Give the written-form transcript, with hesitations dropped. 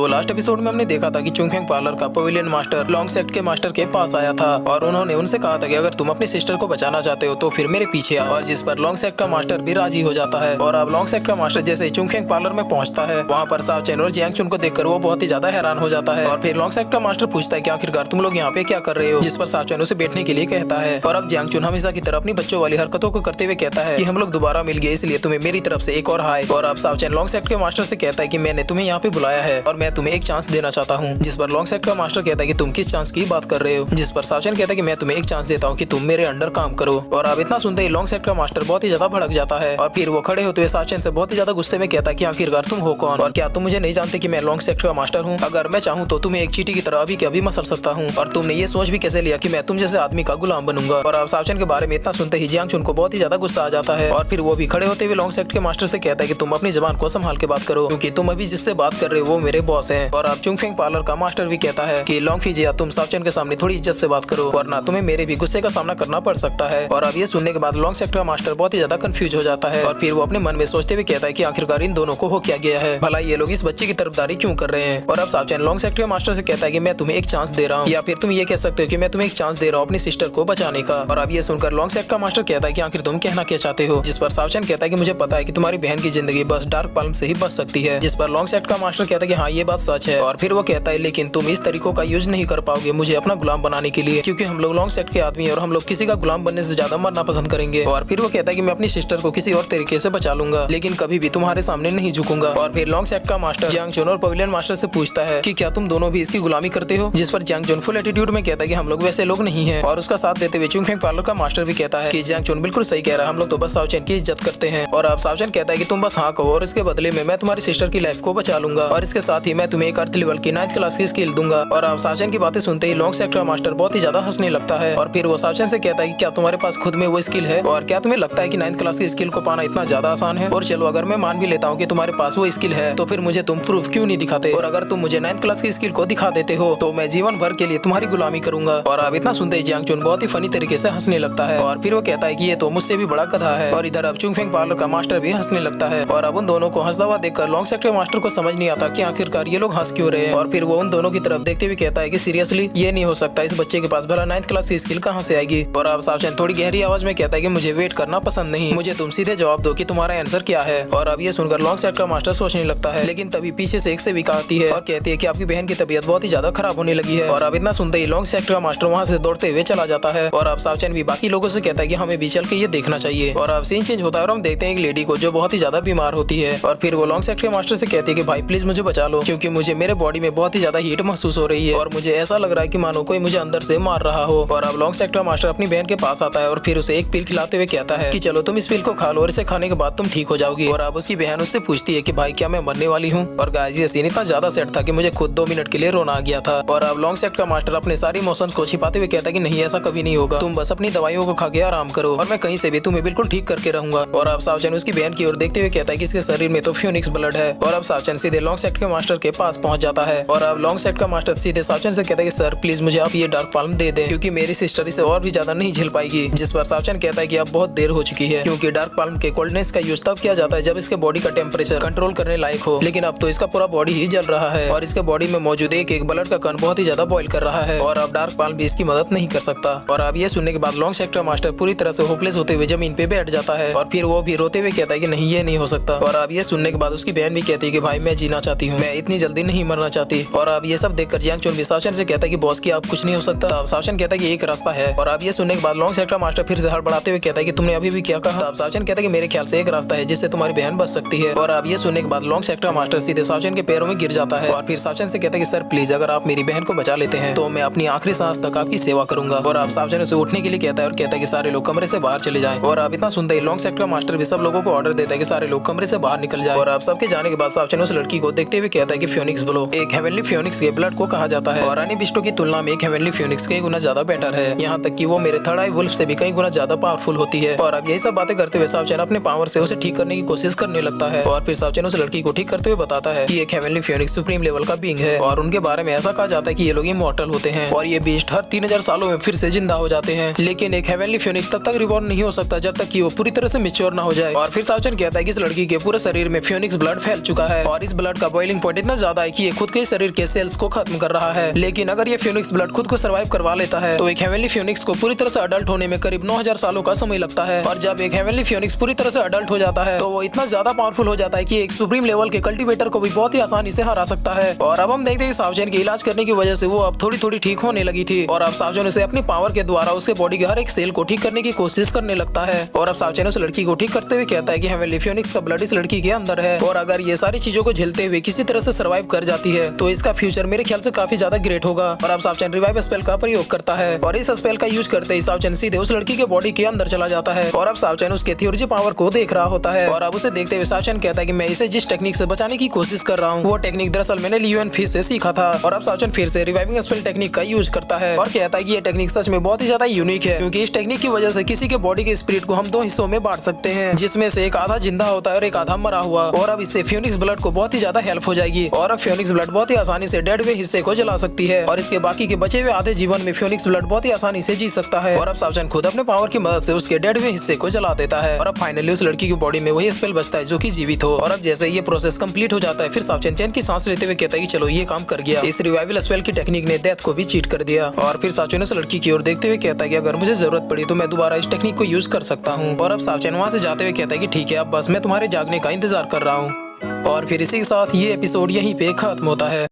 तो last episode में हमने देखा था कि चुंगफेंग पार्लर का पवेलियन मास्टर लॉन्ग सेक्ट के मास्टर के पास आया था और उन्होंने उनसे कहा था कि अगर तुम अपनी सिस्टर को बचाना चाहते हो तो फिर मेरे पीछे आओ। और जिस पर लॉन्ग सेक्ट का मास्टर भी राजी हो जाता है। और अब लॉन्ग सेक्ट का मास्टर जैसे ही चुंगफेंग पार्लर में पहुंचता है, वहाँ पर साव चेन और जियांग चुन को देखकर वो बहुत ही ज्यादा हैरान हो जाता है। और फिर लॉन्ग सेक्ट का मास्टर पूछता है कि आखिरकार तुम लोग यहाँ पे क्या कर रहे हो, जिस पर साव चेन उसे बैठने के लिए कहता है। और अब जियांग चुन हमेशा की तरह अपनी बच्चों वाली हरकतों को करते हुए कहता है कि हम लोग दोबारा मिल गए, इसलिए तुम्हें मेरी तरफ से एक और हाय। और अब साव चेन लॉन्ग सेक्ट के मास्टर से कहता है कि मैंने तुम्हें यहाँ पे बुलाया है और मैं तुम्हें एक चांस देना चाहता हूँ। जिस पर लॉन्ग सेक्ट का मास्टर कहता है कि तुम किस चांस की बात कर रहे हो, जिस पर साव चेन कहता है कि मैं तुम्हें एक चांस देता हूँ कि तुम मेरे अंडर काम करो। और अब इतना सुनते ही लॉन्ग सेक्ट का मास्टर बहुत ही ज्यादा भड़क जाता है और फिर वो खड़े होते हुए साव चेन से बहुत ही ज्यादा गुस्से में कहता है कि आखिरकार तुम हो कौन और क्या तुम मुझे नहीं जानते कि मैं लॉन्ग सेक्ट का मास्टर हूँ। अगर मैं चाहूँ तो तुम्हें एक चींटी की तरह अभी के अभी मसल सकता हूँ और तुमने ये सोच भी कैसे लिया कि मैं तुम जैसे आदमी का गुलाम बनूंगा। और अब साव चेन के बारे में इतना सुनते ही जियांग चुन को बहुत ही ज्यादा गुस्सा आ जाता है और फिर वो भी खड़े होते हुए लॉन्ग सेक्ट के मास्टर से कहता है कि तुम अपनी जबान को संभाल के बात करो, क्योंकि तुम अभी जिससे बात कर रहे हो वो मेरे बॉस हैं। और अब चुंगफेंग पार्लर का मास्टर भी कहता है कि लॉन्ग फीजिया तुम साव चेन के सामने थोड़ी इज्जत से बात करो वरना तुम्हें मेरे भी गुस्से का सामना करना पड़ सकता है। और अब ये सुनने के बाद लॉन्ग सेक्ट का मास्टर बहुत ही ज्यादा कंफ्यूज हो जाता है और फिर वो अपने मन में सोचते हुए कहता है कि आखिरकार इन दोनों को हो क्या गया है, भला ये लोग इस बच्चे की तरफदारी क्यों कर रहे हैं। और अब साव चेन लॉन्ग सेक्ट के मास्टर से कहता है कि मैं तुम्हें एक चांस दे रहा हूँ, या फिर तुम ये कह सकते हो कि मैं तुम्हें एक चांस दे रहा हूँ अपनी सिस्टर को बचाने का। और अब ये सुनकर लॉन्ग सेक्ट का मास्टर कहता है कि आखिर तुम कहना क्या चाहते हो, जिस पर साव चेन कहता है कि मुझे पता है कि तुम्हारी बहन की जिंदगी बस डार्क पाल्म से ही बच सकती है। जिस पर लॉन्ग सेक्ट का मास्टर कहता है कि हाँ ये बात सच है। और फिर वो कहता है लेकिन तुम इस तरीकों का यूज नहीं कर पाओगे मुझे अपना गुलाम बनाने के लिए, क्योंकि हम लोग लॉन्ग सेक्ट के आदमी और हम लोग किसी का गुलाम बनने से ज्यादा मरना पसंद करेंगे। और फिर वो कहता है कि मैं अपनी सिस्टर को किसी और तरीके से बचा लूंगा लेकिन कभी भी तुम्हारे सामने नहीं झुकूंगा। और फिर लॉन्ग सेक्ट का मास्टर जियांग चुन और पवेलियन मास्टर से पूछता है कि क्या तुम दोनों भी इसकी गुलामी करते हो, जिस पर जियांग चुन फुल एटीट्यूड में कहता है कि हम लोग वैसे लोग नहीं है। और उसका साथ देते हुए चुंगफेंग पार्लर का मास्टर भी कहता है कि जियांग चुन बिल्कुल सही कह रहा है, हम लोग तो बस साव चेन की इज्जत करते हैं। और अब साव चेन कहता है कि तुम बस हाँ कहो और इसके बदले में मैं तुम्हारी सिस्टर की लाइफ को बचा लूंगा और इसके साथ ही मैं तुम्हें एक अर्थ लेवल की 9th क्लास की स्किल दूंगा। और अब साव चेन की बातें सुनते ही लॉन्ग सेक्ट का मास्टर बहुत ही ज्यादा हंसने लगता है और फिर वो साव चेन से कहता है कि क्या तुम्हारे पास खुद में वो स्किल है और क्या तुम्हें लगता है कि 9th क्लास की स्किल को पाना इतना ज्यादा आसान है। और चलो अगर मैं मान भी लेता हूँ कि तुम्हारे पास वो स्किल है तो फिर मुझे तुम प्रूफ क्यों नहीं दिखाते, और अगर तुम मुझे 9th क्लास की स्किल को दिखा देते हो तो मैं जीवन भर के लिए तुम्हारी गुलामी करूंगा। और अब इतना सुनते ही जियांग चुन बहुत ही फनी तरीके से हंसने लगता है और फिर वो कहता है कि ये तो मुझसे भी बड़ा गधा है। और इधर अब चुंगफेंग पार्लर का मास्टर भी हंसने लगता है और अब उन दोनों को हंसता हुआ देखकर लॉन्ग सेक्ट के मास्टर को समझ नहीं आता कि आखिरकार ये लोग हंस क्यों रहे हैं। और फिर वो उन दोनों की तरफ देखते हुए कहता है कि सीरियसली ये नहीं हो सकता, इस बच्चे के पास भला 9th क्लास की स्किल कहाँ से आएगी। और अब साव चेन थोड़ी गहरी आवाज में कहता है कि मुझे वेट करना पसंद नहीं, मुझे तुम सीधे जवाब दो कि तुम्हारा आंसर क्या है। और अब ये सुनकर लॉन्ग सेक्ट का मास्टर सोचने लगता है, लेकिन तभी पीछे से एक सेविका आती है और कहती है कि आपकी बहन की तबीयत बहुत ही ज्यादा खराब होने लगी है। और अब इतना सुनते ही लॉन्ग सेक्ट का मास्टर वहाँ से दौड़ते हुए चला जाता है। और अब साव चेन भी बाकी लोगों से कहता है कि हमें भी चल के ये देखना चाहिए। और अब सीन चेंज होता है और हम देखते हैं एक लेडी को जो बहुत ही ज्यादा बीमार होती है। और फिर वो लॉन्ग सेक्ट के मास्टर से कहती है कि भाई प्लीज मुझे बचा लो, क्योंकि मुझे मेरे बॉडी में बहुत ही ज्यादा हीट महसूस हो रही है और मुझे ऐसा लग रहा है कि मानो कोई मुझे अंदर से मार रहा हो। और अब लॉन्ग सेक्ट का मास्टर अपनी बहन के पास आता है और फिर उसे एक पिल खिलाते हुए कहता है कि चलो तुम इस पिल को खा लो और इसे खाने के बाद तुम ठीक हो जाओगी। और अब उसकी बहन उससे पूछती है कि भाई क्या मैं मरने वाली हूँ। और गाइस ये सीन इतना ज्यादा सेट था कि मुझे खुद 2 मिनट के लिए रोना आ गया था। और अब लॉन्ग सेक्ट का मास्टर अपने सारे इमोशंस को छिपाते हुए कहता है कि नहीं ऐसा कभी नहीं होगा, तुम बस अपनी दवाइयों को खा के आराम करो और मैं कहीं से भी तुम्हें बिल्कुल ठीक करके रहूंगा। और अब साव चेन उसकी बहन की ओर देखते हुए कहता है कि इसके शरीर में तो फ्यूनिक्स ब्लड है। और अब साव चेन सीधे लॉन्ग सेक्ट के मास्टर के पास पहुंच जाता है। और अब लॉन्ग सेक्ट का मास्टर सीधे साव चेन से कहता है कि सर प्लीज मुझे आप ये डार्क पाल्म दे दें, क्योंकि मेरी सिस्टर इसे और भी ज्यादा नहीं झेल पाएगी। जिस पर साव चेन कहता है कि अब बहुत देर हो चुकी है, क्योंकि डार्क पाल्म के कोल्डनेस का यूज तब किया जाता है जब इसके बॉडी का टेम्परेचर कंट्रोल करने लायक हो, लेकिन अब तो इसका पूरा बॉडी ही जल रहा है और इसके बॉडी में मौजूद एक ब्लड का कण बहुत ही ज्यादा बॉइल कर रहा है और अब डार्क पाल्म भी इसकी मदद नहीं कर सकता। और अब ये सुनने के बाद लॉन्ग सेक्ट का मास्टर पूरी तरह से होपलेस होते हुए जमीन पे बैठ जाता है और फिर वो भी रोते हुए कहता है कि नहीं ये नहीं हो सकता। और अब ये सुनने के बाद उसकी बहन भी कहती है कि भाई मैं जीना चाहती हूँ, मैं इतनी जल्दी नहीं मरना चाहती। और अब ये सब देखकर जियांग चुन भी साव चेन से कहता है कि बॉस की अब कुछ नहीं हो सकता। अब साव चेन कहता है कि एक रास्ता है। और अब ये सुनने के बाद लॉन्ग सेक्ट का मास्टर फिर से हड़बड़ाते हुए कहता है कि तुमने अभी भी क्या कहा। अब साव चेन कहता है कि मेरे ख्याल से एक रास्ता है जिससे तुम्हारी बहन बच सकती है। और अब ये सुनने के बाद लॉन्ग सेक्ट का मास्टर सीधे साव चेन के पैरों में गिर जाता है और फिर साव चेन से कहता है कि सर प्लीज अगर आप मेरी बहन को बचा लेते हैं तो मैं अपनी आखिरी सांस तक आपकी सेवा करूंगा। और अब साव चेन उसे उठने के लिए कहता है और कहता है कि सारे लोग कमरे से बाहर चले जाएं। और अब इतना सुनते ही लॉन्ग सेक्ट का मास्टर भी सब लोगों को ऑर्डर देता है कि सारे लोग कमरे से बाहर निकल जाएं। और अब सबके जाने के बाद साव चेन उस लड़की को देखते हुए कहता है कि फ्यूनिक्स ब्लो एक हेवनली फ्यूनिक्स के ब्लड को कहा जाता है और अन्य बिस्टों की तुलना में एक हेवनली फ्यूनिक्स कई गुना ज्यादा बेटर है, यहाँ तक कि वो मेरे थर्ड आई वुल्फ से भी कई गुना ज्यादा पावरफुल होती है। और अब यही सब बातें करते हुए साव चेन अपने पावर से उसे ठीक करने की कोशिश करने लगता है। और फिर साव चेन उस लड़की को ठीक करते हुए बताता है कि एक हेवनली फ्यूनिक्स सुप्रीम लेवल का बीइंग है और उनके बारे में ऐसा कहा जाता है कि ये लोग इमॉर्टल होते हैं और ये बीस्ट हर 3000 सालों में फिर से जिंदा हो जाते हैं, लेकिन एक हेवनली फ्यूनिक्स तब तक रिबॉर्न नहीं हो सकता जब तक कि वो पूरी तरह से मैच्योर ना हो जाए। और फिर साव चेन कहता है कि इस लड़की के पूरे शरीर में फ्यूनिक्स ब्लड फैल चुका है और इस ब्लड का बॉइलिंग पॉइंट इतना इतना ज्यादा है कि ये खुद के शरीर के सेल्स को खत्म कर रहा है। लेकिन अगर ये फ्यूनिक्स ब्लड खुद को सर्वाइव करवा लेता है तो एक हेवनली फ्यूनिक्स को पूरी तरह से अडल्ट होने में करीब 9000 सालों का समय लगता है। और जब एक हेवनली फ्यूनिक्स पूरी तरह से अडल्ट हो जाता है तो वो इतना ज्यादा पावरफुल हो जाता है कि एक सुप्रीम लेवल के कल्टीवेटर को भी बहुत ही आसानी से हरा सकता है। और अब हम देखते हैं सावचेन के इलाज करने की वजह से वो अब थोड़ी थोड़ी ठीक होने लगी थी और अब सावचेन उसे अपनी पावर के द्वारा उसके बॉडी के हर एक सेल को ठीक करने की कोशिश करने लगता है। और अब सावचेन उस लड़की को ठीक करते हुए कहता है कि हेवनली फ्यूनिक्स का ब्लड इस लड़की के अंदर है और अगर ये सारी चीजों को झेलते हुए किसी तरह से सर्वाइव कर जाती है तो इसका फ्यूचर मेरे ख्याल से काफी ज्यादा ग्रेट होगा। और अब सावचेन रिवाइव स्पेल का प्रयोग करता है और इस स्पेल का यूज करते ही सावचेन सीधे उस लड़की के बॉडी के अंदर चला जाता है। और अब सावचेन उसके थ्योरजी पावर को देख रहा होता है और अब उसे देखते हुए सावचेन कहता है कि मैं इसे जिस टेक्निक से बचाने की कोशिश कर रहा हूँ वो टेक्निक दरअसल मैंने लियोन फिश से सीखा था। और अब सावचेन फिर से रिवाइविंग स्पेल टेक्निक का यूज करता है और कहता है कि ये टेक्निक सच में बहुत ही ज्यादा यूनिक है क्योंकि इस टेक्निक की वजह से किसी के बॉडी के स्पिरिट को हम दो हिस्सों में बांट सकते हैं जिसमें से एक आधा जिंदा होता है और एक आधा मरा हुआ। और अब इससे फ्यूनिक्स ब्लड को बहुत ही ज्यादा हेल्प हो जाएगी और अब फ्यूनिक्स ब्लड बहुत ही आसानी से डेड हुए हिस्से को जला सकती है और इसके बाकी के बचे हुए आधे जीवन में फ्यूनिक्स ब्लड बहुत ही आसानी से जी सकता है। और अब सावचेन खुद अपने पावर की मदद से उसके डेड हुए हिस्से को जला देता है और अब फाइनली उस लड़की की बॉडी में वही स्पेल बचता है जो कि जीवित हो। और अब जैसे ये प्रोसेस कंप्लीट हो जाता है फिर सावचेन चैन की सांस लेते हुए कहता है कि चलो ये काम कर गया। इस रिवाइवल स्पेल की टेक्निक ने डेथ को भी चीट कर दिया। और फिर सावचेन उस लड़की की ओर देखते हुए कहता है कि अगर मुझे जरूरत पड़ी तो मैं दोबारा इस टेक्निक को यूज कर सकता हूँ। और अब सावचेन वहाँ से जाते हुए कहता है कि ठीक है अब बस मैं तुम्हारे जागने का इंतजार कर रहा हूँ। और फिर इसी के साथ ये एपिसोड यहीं पे खत्म होता है।